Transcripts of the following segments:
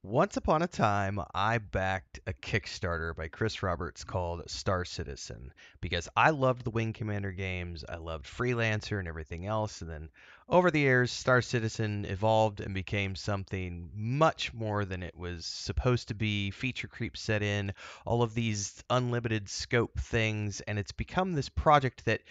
Once upon a time, I backed a Kickstarter by Chris Roberts called Star Citizen because I loved the Wing Commander games, I loved Freelancer and everything else, and then over the years, Star Citizen evolved and became something much more than it was supposed to be. Feature creep set in, all of these unlimited scope things, and it's become this project that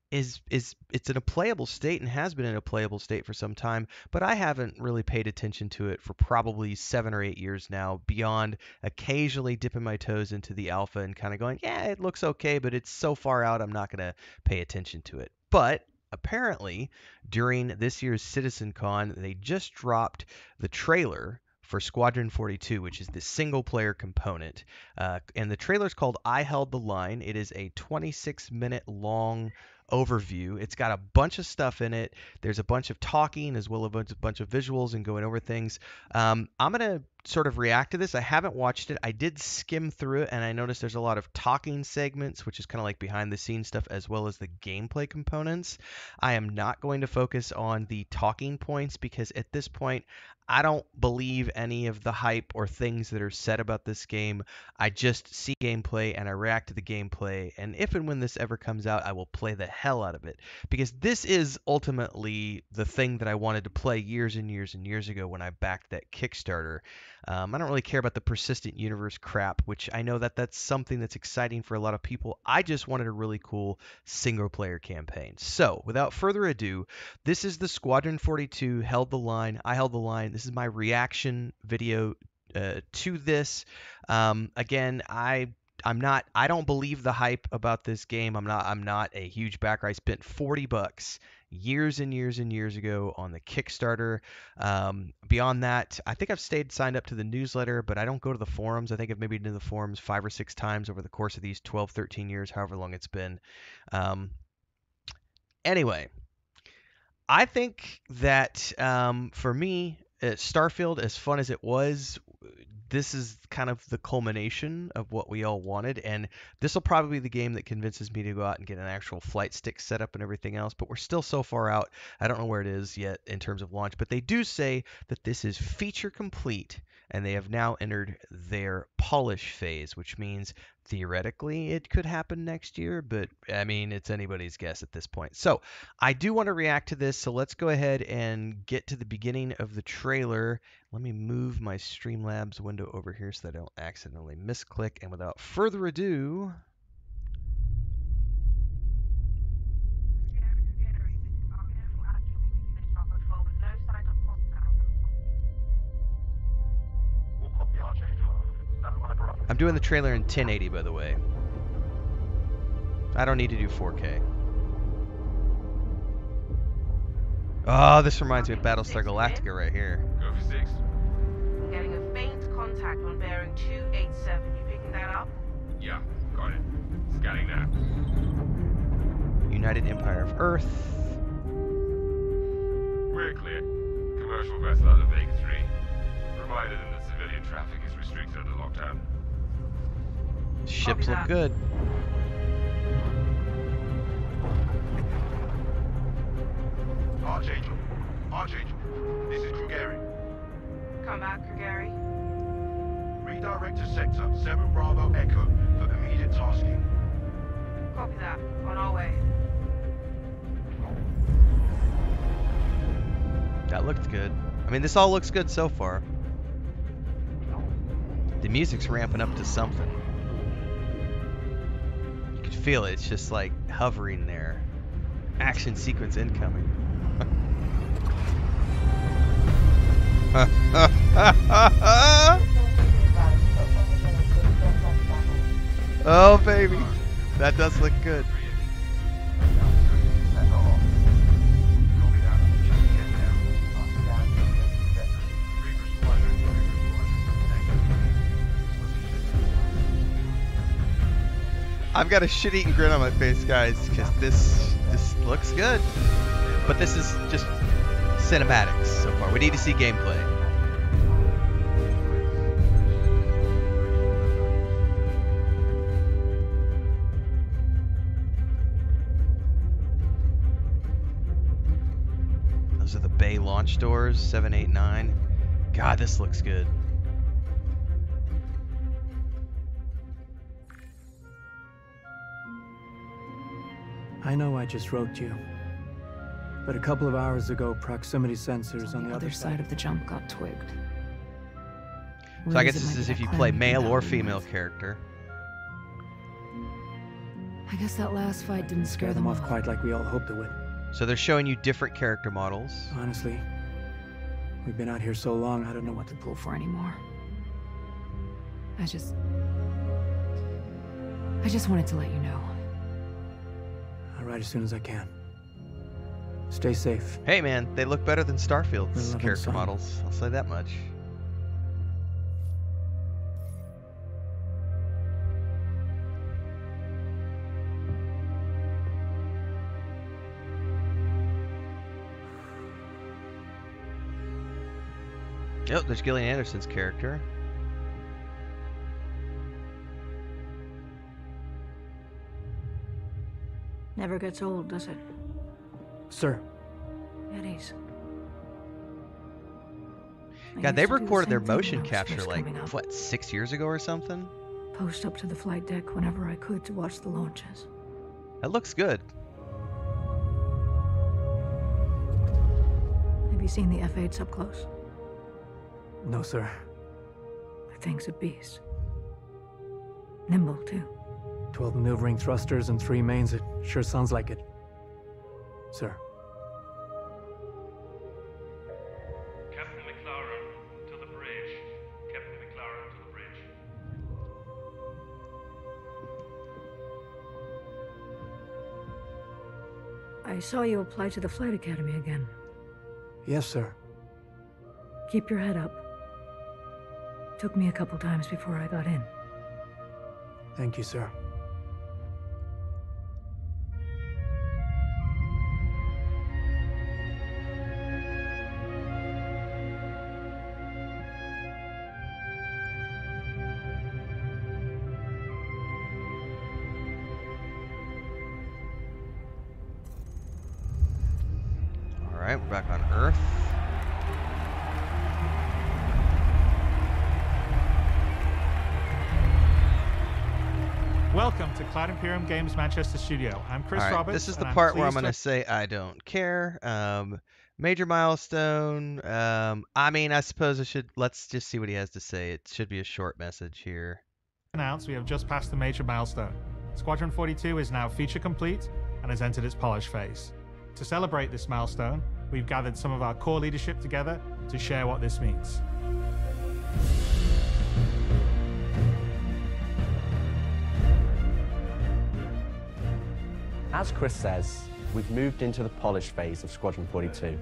is it's in a playable state and has been in a playable state for some time, but I haven't really paid attention to it for probably 7 or 8 years now, beyond occasionally dipping my toes into the alpha and kind of going, yeah, it looks okay, but it's so far out, I'm not going to pay attention to it. But apparently, during this year's CitizenCon, they just dropped the trailer for Squadron 42, which is the single player component. And the trailer is called I Held the Line. It is a 26-minute long overview. It's got a bunch of stuff in it. There's a bunch of talking as well as a bunch of visuals and going over things. I'm going to sort of react to this. I haven't watched it. I did skim through it, and I noticed there's a lot of talking segments, which is kind of like behind the scenes stuff, as well as the gameplay components. I am not going to focus on the talking points because at this point, I don't believe any of the hype or things that are said about this game. I just see gameplay and I react to the gameplay. And if and when this ever comes out, I will play the hell out of it. Because this is ultimately the thing that I wanted to play years and years and years ago when I backed that Kickstarter. I don't really care about the persistent universe crap, which I know that that's something that's exciting for a lot of people. I just wanted a really cool single player campaign. So without further ado, this is the Squadron 42 Held the Line. I held the line. This is my reaction video to this. Again, I don't believe the hype about this game. I'm not a huge backer. I spent $40 years and years and years ago on the Kickstarter. Beyond that, I think I've stayed signed up to the newsletter, but I don't go to the forums. I think I've maybe been to the forums 5 or 6 times over the course of these 12, 13 years, however long it's been. Anyway, I think that for me, Starfield, as fun as it was, this is kind of the culmination of what we all wanted, and this will probably be the game that convinces me to go out and get an actual flight stick set up and everything else, but we're still so far out. I don't know where it is yet in terms of launch, but they do say that this is feature complete, and they have now entered their polish phase, which means theoretically it could happen next year, but I mean, it's anybody's guess at this point. So I do want to react to this, so let's go ahead and get to the beginning of the trailer. Let me move my Streamlabs window over here so that I don't accidentally misclick, and without further ado, I'm doing the trailer in 1080, by the way. I don't need to do 4K. Oh, this reminds me of Battlestar Galactica right here. Go for 6. I'm getting a faint contact on bearing 287. You picking that up? Yeah, got it. Scanning now. United Empire of Earth. We're clear. Commercial vessel out of Vega 3. Reminder that civilian traffic is restricted under lockdown. Ships look good. Archangel, this is Krugeri. Come back, Krugeri. Redirect to sector 7 Bravo Echo for immediate tasking. Copy that. On our way. That looked good. I mean, this all looks good so far. The music's ramping up to something. You can feel it. It's just like hovering there. Action sequence incoming. Oh, baby. That does look good. I've got a shit-eating grin on my face, guys, because this looks good. But this is just cinematics so far. We need to see gameplay. Those are the bay launch doors, 7, 8, 9. God, this looks good. I know I just wrote you. But a couple of hours ago, proximity sensors on the other side of the jump got twigged. So I guess this is if you play male or female character. I guess that last fight didn't scare them off quite like we all hoped it would. So they're showing you different character models. Honestly, we've been out here so long, I don't know what to pull for anymore. I just wanted to let you know. I'll write as soon as I can. Stay safe. Hey man, they look better than Starfield's character models. I'll say that much. Oh, there's Gillian Anderson's character. Never gets old, does it? Sir. Eddies. God, they recorded their motion capture like, what, 6 years ago or something? Post up to the flight deck whenever I could to watch the launches. That looks good. Have you seen the F-8s up close? No, sir. The thing's a beast. Nimble, too. 12 maneuvering thrusters and 3 mains. It sure sounds like it. Sir. Captain McLaren, to the bridge. Captain McLaren, to the bridge. I saw you apply to the Flight Academy again. Yes, sir. Keep your head up. Took me a couple times before I got in. Thank you, sir. All right, we're back on Earth. Welcome to Cloud Imperium Games Manchester Studio. I'm Chris Roberts. This is the part where I'm going to say I don't care. Major milestone. I mean, I suppose I should. Let's just see what he has to say. It should be a short message here. We have just passed the major milestone. Squadron 42 is now feature complete and has entered its polish phase. To celebrate this milestone, we've gathered some of our core leadership together to share what this means. As Chris says, we've moved into the polish phase of Squadron 42,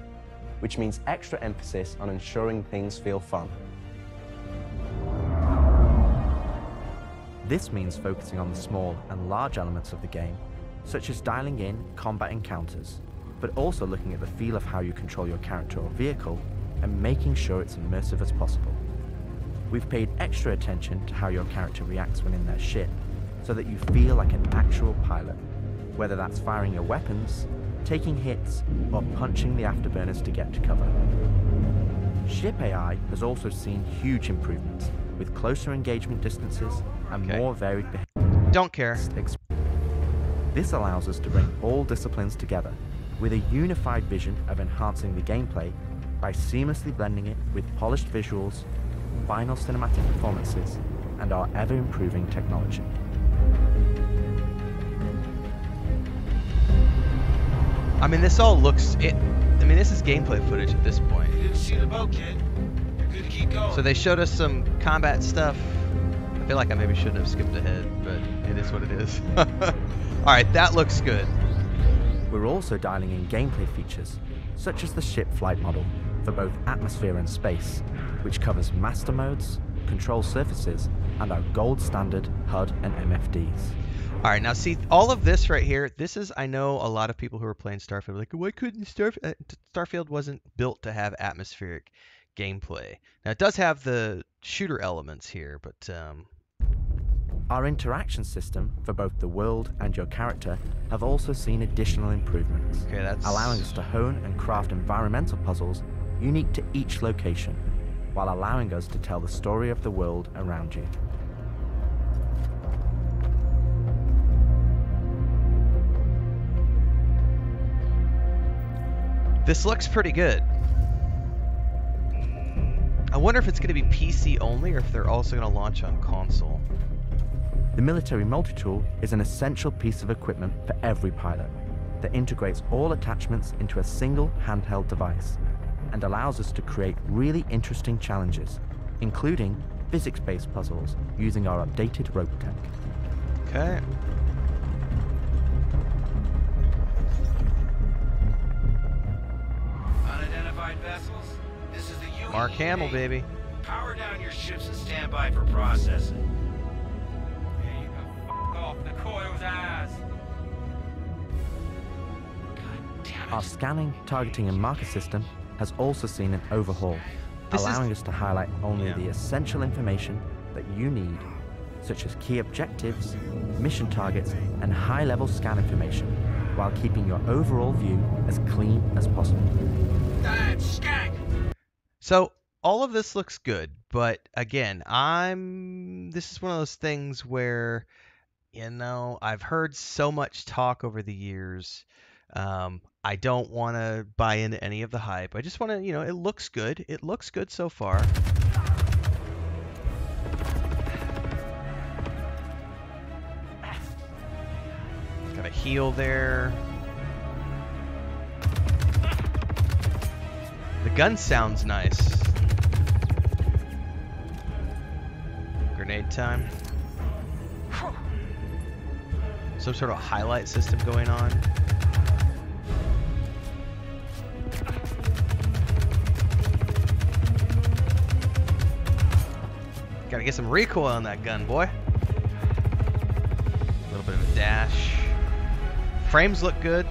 which means extra emphasis on ensuring things feel fun. This means focusing on the small and large elements of the game, such as dialing in combat encounters, but also looking at the feel of how you control your character or vehicle and making sure it's immersive as possible. We've paid extra attention to how your character reacts when in their ship, so that you feel like an actual pilot, whether that's firing your weapons, taking hits, or punching the afterburners to get to cover. Ship AI has also seen huge improvements, with closer engagement distances and more varied behavior. Don't care. This allows us to bring all disciplines together, with a unified vision of enhancing the gameplay by seamlessly blending it with polished visuals, final cinematic performances, and our ever-improving technology. I mean, this all looks. I mean, this is gameplay footage at this point. You didn't see the boat, kid. You're good to keep going. So they showed us some combat stuff. I feel like I maybe shouldn't have skipped ahead, but it is what it is. All right, that looks good. We're also dialing in gameplay features, such as the ship flight model for both atmosphere and space, which covers master modes, control surfaces, and our gold standard HUD and MFDs. All right, now see, all of this right here, this is, I know a lot of people who are playing Starfield are like, why couldn't Starfield wasn't built to have atmospheric gameplay. Now, it does have the shooter elements here, but... Our interaction system for both the world and your character have also seen additional improvements, allowing us to hone and craft environmental puzzles unique to each location, while allowing us to tell the story of the world around you. This looks pretty good. I wonder if it's going to be PC only or if they're also going to launch on console. The military multi-tool is an essential piece of equipment for every pilot that integrates all attachments into a single handheld device and allows us to create really interesting challenges, including physics-based puzzles using our updated rope tech. Okay. Unidentified vessels. This is the UAE. Mark Hamill, baby. Power down your ships and stand by for processing. There you go. F off the coil's ass. Our scanning, targeting, and marker system has also seen an overhaul, allowing us to highlight only the essential information that you need, such as key objectives, mission targets, and high-level scan information, while keeping your overall view as clean as possible. So all of this looks good, but again, this is one of those things where, you know, I've heard so much talk over the years. I don't want to buy into any of the hype. I just want to, you know, it looks good. It looks good so far. Got a heal there. The gun sounds nice. Grenade time. Some sort of highlight system going on. Gotta get some recoil on that gun, boy. A little bit of a dash. Frames look good.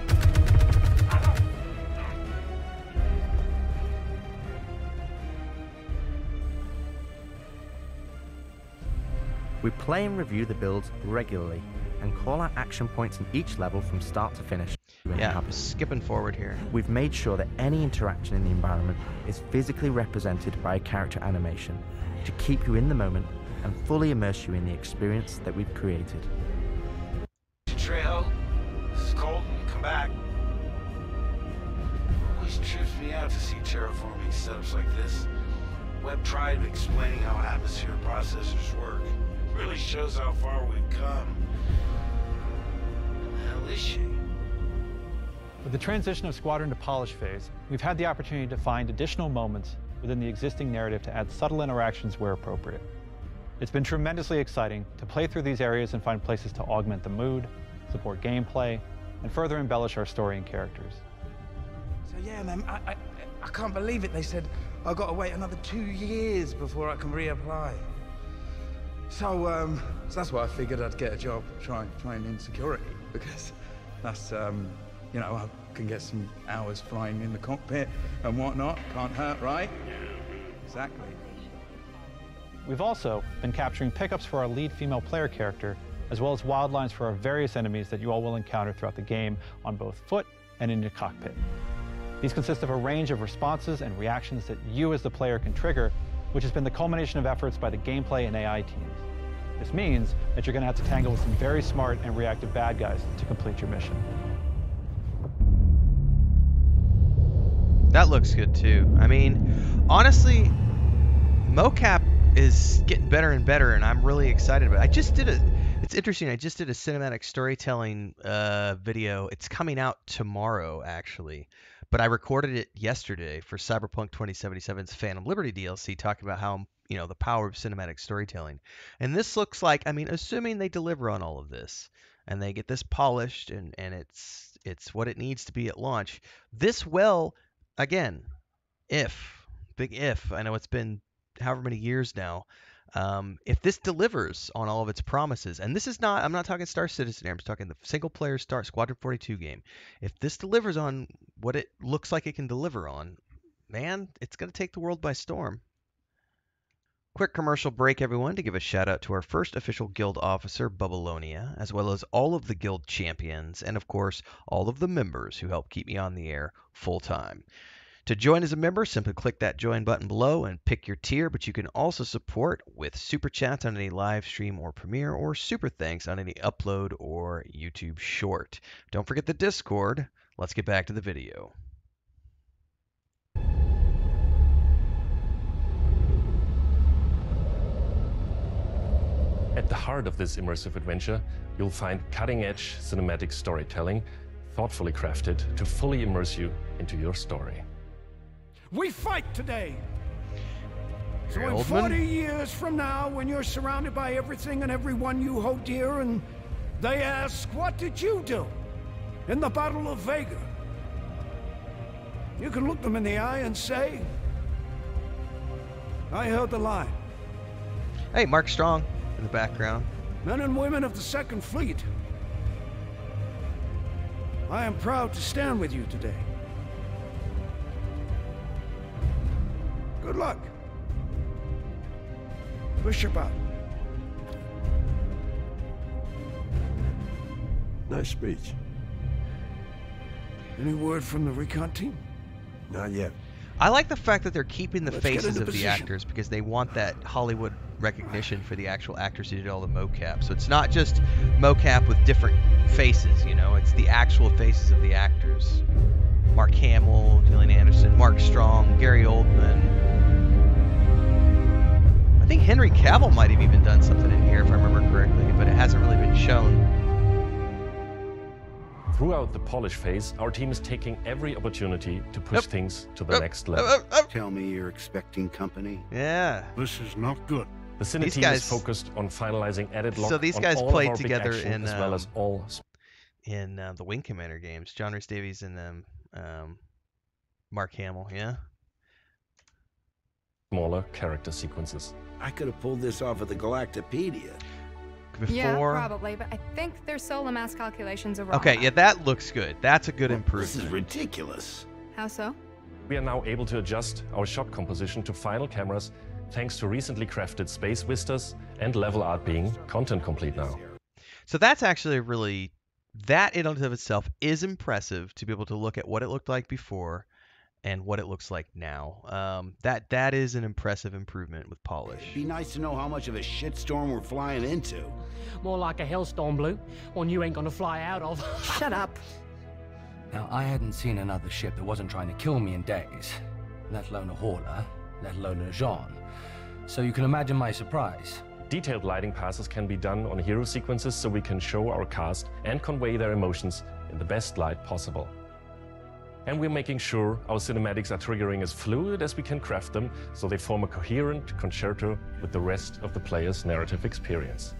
We play and review the builds regularly and call out action points in each level from start to finish. Yeah, I'm skipping forward here. We've made sure that any interaction in the environment is physically represented by a character animation to keep you in the moment and fully immerse you in the experience that we've created. Trejo, this is Colton. Come back. Always trips me out to see terraforming setups like this. Webb tried explaining how atmosphere processors work. Really shows how far we've come. What the hell is she? With the transition of Squadron to polish phase, we've had the opportunity to find additional moments within the existing narrative to add subtle interactions where appropriate. It's been tremendously exciting to play through these areas and find places to augment the mood, support gameplay, and further embellish our story and characters. So yeah, man, I can't believe it. They said I've got to wait another 2 years before I can reapply. So that's why I figured I'd get a job trying in security, because that's, you know, I can get some hours flying in the cockpit and whatnot. Can't hurt, right? Exactly. We've also been capturing pickups for our lead female player character, as well as wildlines for our various enemies that you all will encounter throughout the game on both foot and in your cockpit. These consist of a range of responses and reactions that you as the player can trigger, which has been the culmination of efforts by the gameplay and AI teams. This means that you're going to have to tangle with some very smart and reactive bad guys to complete your mission. That looks good too. I mean, honestly, mocap is getting better and better, and I'm really excited about it. It's interesting, I just did a cinematic storytelling video. It's coming out tomorrow, actually. But I recorded it yesterday for Cyberpunk 2077's Phantom Liberty DLC, talking about how, you know, the power of cinematic storytelling. And this looks like, I mean, assuming they deliver on all of this, and they get this polished, and it's what it needs to be at launch, this will, again, big if, I know it's been however many years now, if this delivers on all of its promises, and this is not, I'm not talking Star Citizen here, I'm just talking the single player Squadron 42 game. If this delivers on what it looks like it can deliver on, man, it's going to take the world by storm. Quick commercial break, everyone, to give a shout out to our first official guild officer, Bubalonia, as well as all of the guild champions, and of course, all of the members who help keep me on the air full time. To join as a member, simply click that join button below and pick your tier, but you can also support with SuperChats on any live stream or premiere, or SuperThanks on any upload or YouTube short. Don't forget the Discord. Let's get back to the video. At the heart of this immersive adventure, you'll find cutting-edge cinematic storytelling, thoughtfully crafted to fully immerse you into your story. We fight today! So in Oldman? 40 years from now, when you're surrounded by everything and everyone you hold dear, and they ask, what did you do in the Battle of Vega? You can look them in the eye and say, I held the line. Hey, Mark Strong in the background. Men and women of the Second Fleet, I am proud to stand with you today. Good luck. Bishop out. Nice speech. Any word from the recon team? Not yet. I like the fact that they're keeping the Let's get faces into of the position. actors because they want that Hollywood recognition for the actual actors who did all the mocap. So it's not just mocap with different faces, you know, it's the actual faces of the actors. Mark Hamill, Gillian Anderson, Mark Strong, Gary Oldman. I think Henry Cavill might have even done something in here if I remember correctly, but it hasn't really been shown. Throughout the polish phase, our team is taking every opportunity to push things to the next level. Tell me you're expecting company? Yeah. This is not good. The Cine These team guys- is focused on finalizing edit lock So these on guys all of played our big together action, in, as well as all the Wing Commander games. John Rhys Davies and Mark Hamill, yeah? smaller character sequences. I could have pulled this off of the Galactopedia. Yeah, probably, but I think their solar mass calculations are wrong. Okay, yeah, that looks good. That's a good improvement. This is ridiculous. How so? We are now able to adjust our shot composition to final cameras thanks to recently crafted space vistas and level art being content complete now. So that's actually really, that in and of itself is impressive to be able to look at what it looked like before and what it looks like now. That is an impressive improvement with polish. Be nice to know how much of a shitstorm we're flying into. More like a hellstorm, Blue. One you ain't gonna fly out of. Shut up. Now, I hadn't seen another ship that wasn't trying to kill me in days, let alone a hauler, let alone a Jean. So you can imagine my surprise. Detailed lighting passes can be done on hero sequences so we can show our cast and convey their emotions in the best light possible. And we're making sure our cinematics are triggering as fluid as we can craft them so they form a coherent concerto with the rest of the player's narrative experience.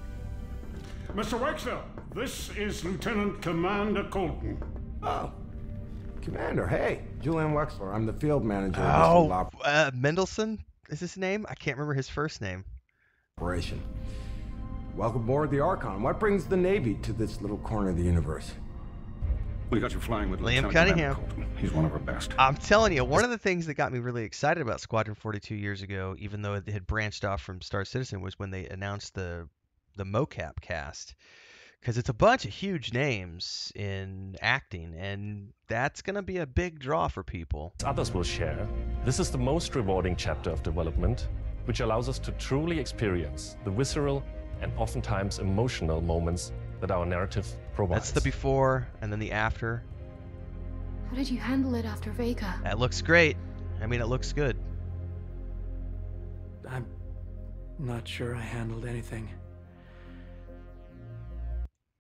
Mr. Wexler, this is Lieutenant Commander Colton. Oh, Commander, hey. Julian Wexler, I'm the field manager of this Oh, Mendelsohn is his name? I can't remember his first name. operation. Welcome aboard the Archon. What brings the Navy to this little corner of the universe? We got you flying with Liam Lieutenant Cunningham. Commander Colton. He's one of our best. I'm telling you, one of the things that got me really excited about Squadron 42 years ago, even though it had branched off from Star Citizen, was when they announced the mocap cast. Because it's a bunch of huge names in acting, and that's going to be a big draw for people. As others will share, this is the most rewarding chapter of development, which allows us to truly experience the visceral and oftentimes emotional moments that our narrative provides. That's the before and then the after. How did you handle it after Vega? That looks great. I mean, it looks good. I'm not sure I handled anything.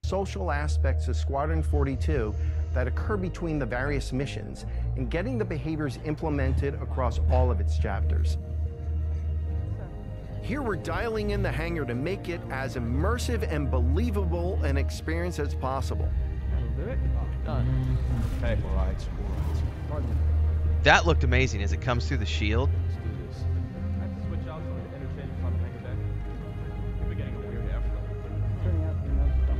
Social aspects of Squadron 42 that occur between the various missions and getting the behaviors implemented across all of its chapters. Here we're dialing in the hangar to make it as immersive and believable an experience as possible. That'll do it. Done. Okay. All right. That looked amazing as it comes through the shield. Let's do this. I have to switch out some of the interchange on the hangar deck. We're getting a weird airflow. Turning out to be another stuff.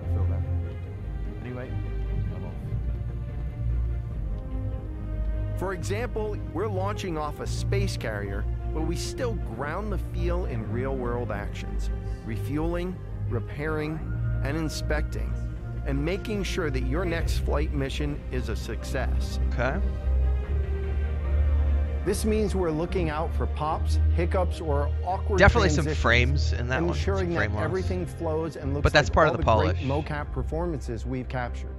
I feel that. Anyway, I'm off. For example, we're launching off a space carrier, but we still ground the feel in real-world actions, refueling, repairing, and inspecting, and making sure that your next flight mission is a success. Okay. This means we're looking out for pops, hiccups, or awkward Definitely some transitions, frames in that one, some ensuring that frame loss. everything flows and looks But that's like part all of the polish. great mocap performances we've captured.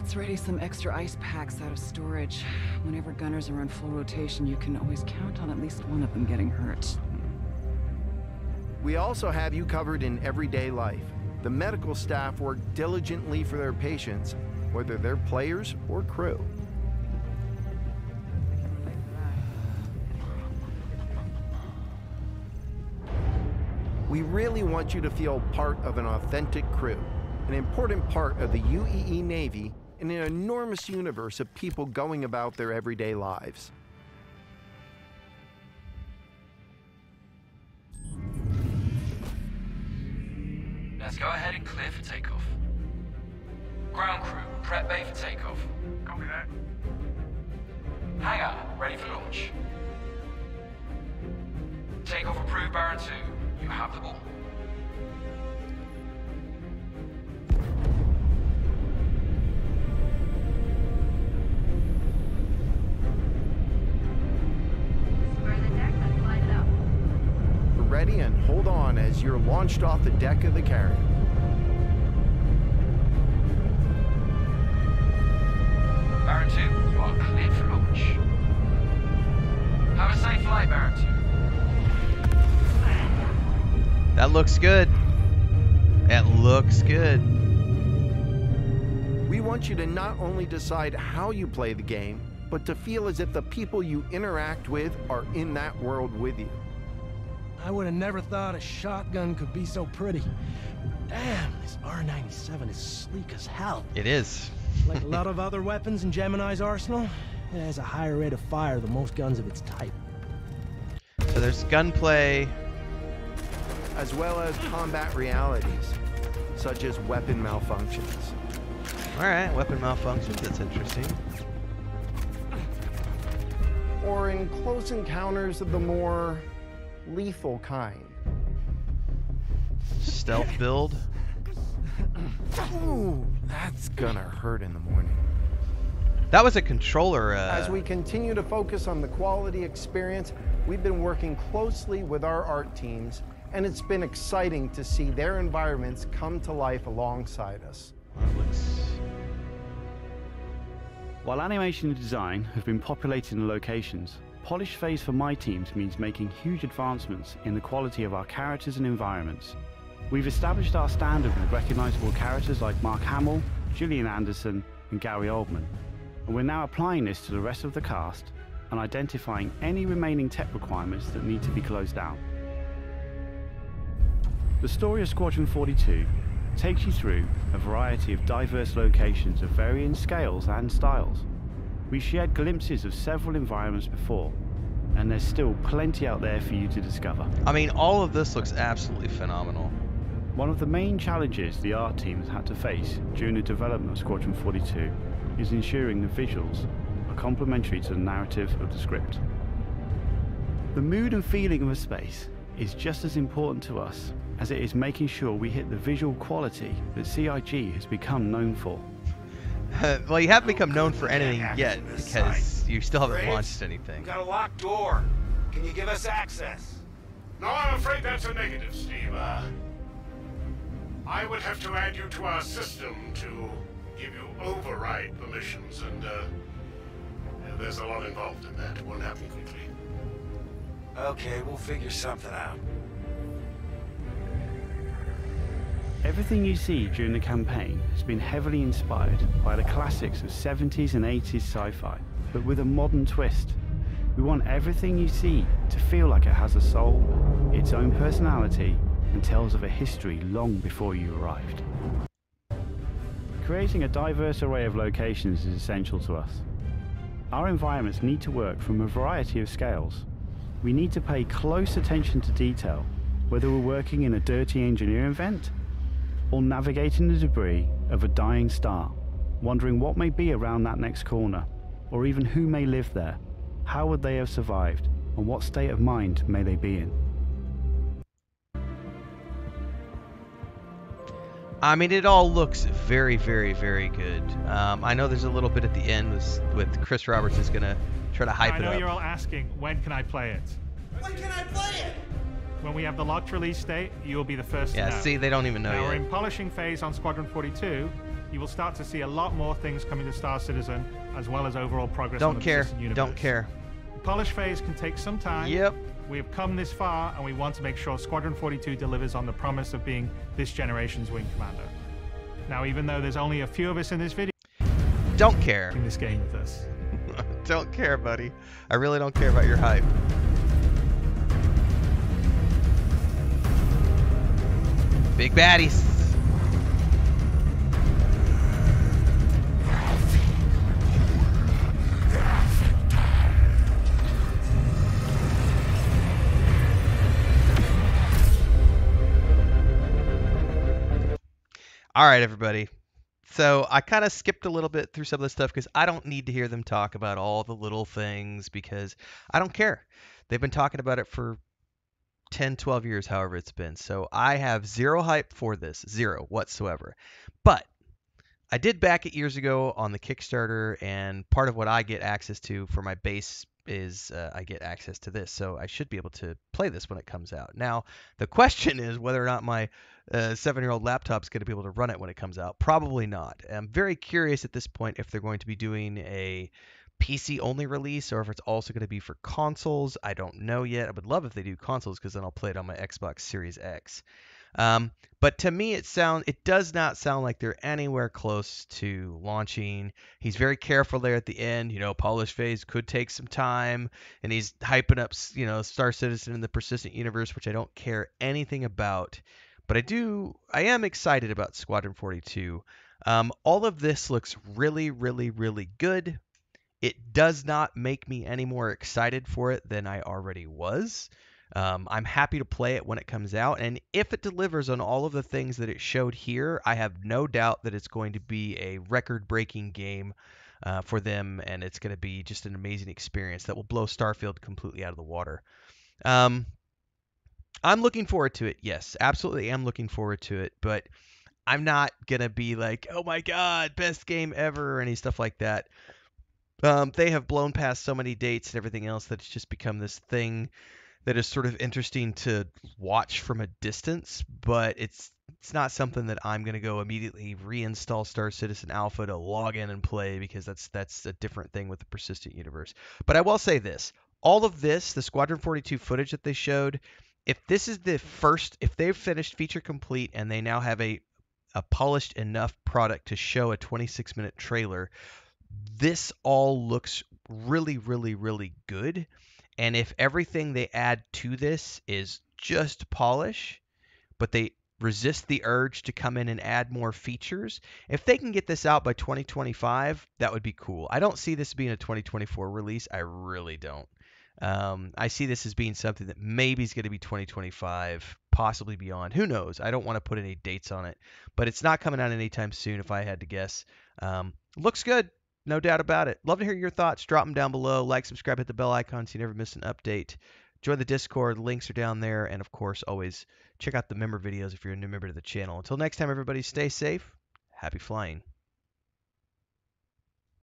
Let's ready some extra ice packs out of storage. Whenever gunners are on full rotation, you can always count on at least one of them getting hurt. We also have you covered in everyday life. The medical staff work diligently for their patients, whether they're players or crew. We really want you to feel part of an authentic crew, an important part of the UEE Navy in an enormous universe of people going about their everyday lives. Let's go ahead and clear for takeoff. Ground crew, prep bay for takeoff. Copy that. Hangar, ready for launch. Takeoff approved, Baron 2. You have the ball. Ready and hold on as you're launched off the deck of the carrier. Baron 2, you are cleared for launch. Have a safe flight, Baron 2. That looks good. That looks good. We want you to not only decide how you play the game, but to feel as if the people you interact with are in that world with you. I would have never thought a shotgun could be so pretty. Damn, this R97 is sleek as hell. It is. Like a lot of other weapons in Gemini's arsenal, it has a higher rate of fire than most guns of its type. So there's gunplay. As well as combat realities, such as weapon malfunctions. Alright, weapon malfunctions, that's interesting. Or in close encounters of the more lethal kind. Stealth build. Ooh, that's gonna hurt in the morning. That was a controller. As we continue to focus on the quality experience, we've been working closely with our art teams, and it's been exciting to see their environments come to life alongside us. While animation and design have been populating the locations, polish phase for my teams means making huge advancements in the quality of our characters and environments. We've established our standard with recognizable characters like Mark Hamill, Gillian Anderson, and Gary Oldman, and we're now applying this to the rest of the cast and identifying any remaining tech requirements that need to be closed down. The story of Squadron 42 takes you through a variety of diverse locations of varying scales and styles. We shared glimpses of several environments before, and there's still plenty out there for you to discover. I mean, all of this looks absolutely phenomenal. One of the main challenges the art team has had to face during the development of Squadron 42 is ensuring the visuals are complementary to the narrative of the script. The mood and feeling of a space is just as important to us as it is making sure we hit the visual quality that CIG has become known for. Well, you haven't become known for anything yet because you still haven't launched anything. We got a locked door. Can you give us access? No, I'm afraid that's a negative, Steve. I would have to add you to our system to give you override permissions, and there's a lot involved in that. It won't happen quickly. Okay, we'll figure something out. Everything you see during the campaign has been heavily inspired by the classics of 70s and 80s sci-fi, but with a modern twist. We want everything you see to feel like it has a soul, its own personality, and tells of a history long before you arrived. Creating a diverse array of locations is essential to us. Our environments need to work from a variety of scales. We need to pay close attention to detail, whether we're working in a dirty engineering vent or navigating the debris of a dying star, wondering what may be around that next corner, or even who may live there, how would they have survived, and what state of mind may they be in. I mean, it all looks very, very, very good. I know there's a little bit at the end with Chris Roberts is going to try to hype it up. I know you're all asking, when can I play it? When can I play it? When we have the locked release date, you will be the first to know. Yeah, see, they don't even know now yet. we're in polishing phase on Squadron 42, you will start to see a lot more things coming to Star Citizen, as well as overall progress on the Persistent universe. Don't care. The polish phase can take some time. Yep. We have come this far, and we want to make sure Squadron 42 delivers on the promise of being this generation's wing commander. Now, even though there's only a few of us in this video, don't care. In this game with us. Don't care, buddy. I really don't care about your hype. Big baddies. All right, everybody. So I kind of skipped a little bit through some of this stuff because I don't need to hear them talk about all the little things because I don't care. They've been talking about it for 10, 12 years, however it's been. So I have zero hype for this, zero whatsoever. But I did back it years ago on the Kickstarter, and part of what I get access to for my base is I get access to this. So I should be able to play this when it comes out. Now, the question is whether or not my 7-year-old laptop is going to be able to run it when it comes out. Probably not. I'm very curious at this point if they're going to be doing a PC only release or if it's also going to be for consoles. I don't know yet. I would love if they do consoles because then I'll play it on my Xbox Series X. But to me, it does not sound like they're anywhere close to launching. He's very careful there at the end. You know, polish phase could take some time, and he's hyping up, you know, Star Citizen in the Persistent universe, which I don't care anything about. But I am excited about Squadron 42. All of this looks really, really, really good. It does not make me any more excited for it than I already was. I'm happy to play it when it comes out, and if it delivers on all of the things that it showed here, I have no doubt that it's going to be a record-breaking game for them, and it's going to be just an amazing experience that will blow Starfield completely out of the water. I'm looking forward to it, yes, absolutely am looking forward to it, but I'm not going to be like, oh my god, best game ever, or any stuff like that. They have blown past so many dates and everything else that it's just become this thing that is sort of interesting to watch from a distance, but it's not something that I'm going to go immediately reinstall Star Citizen Alpha to log in and play, because that's a different thing with the Persistent universe. But I will say this, all of this, the Squadron 42 footage that they showed, if this is the first, if they've finished feature complete and they now have a polished enough product to show a 26-minute trailer, this all looks really, really, really good. And if everything they add to this is just polish, but they resist the urge to come in and add more features, if they can get this out by 2025, that would be cool. I don't see this being a 2024 release. I really don't. I see this as being something that maybe is going to be 2025, possibly beyond. Who knows? I don't want to put any dates on it, but it's not coming out anytime soon if I had to guess. Looks good. No doubt about it. Love to hear your thoughts. Drop them down below. Like, subscribe, hit the bell icon so you never miss an update. Join the Discord. Links are down there. And, of course, always check out the member videos if you're a new member to the channel. Until next time, everybody, stay safe. Happy flying.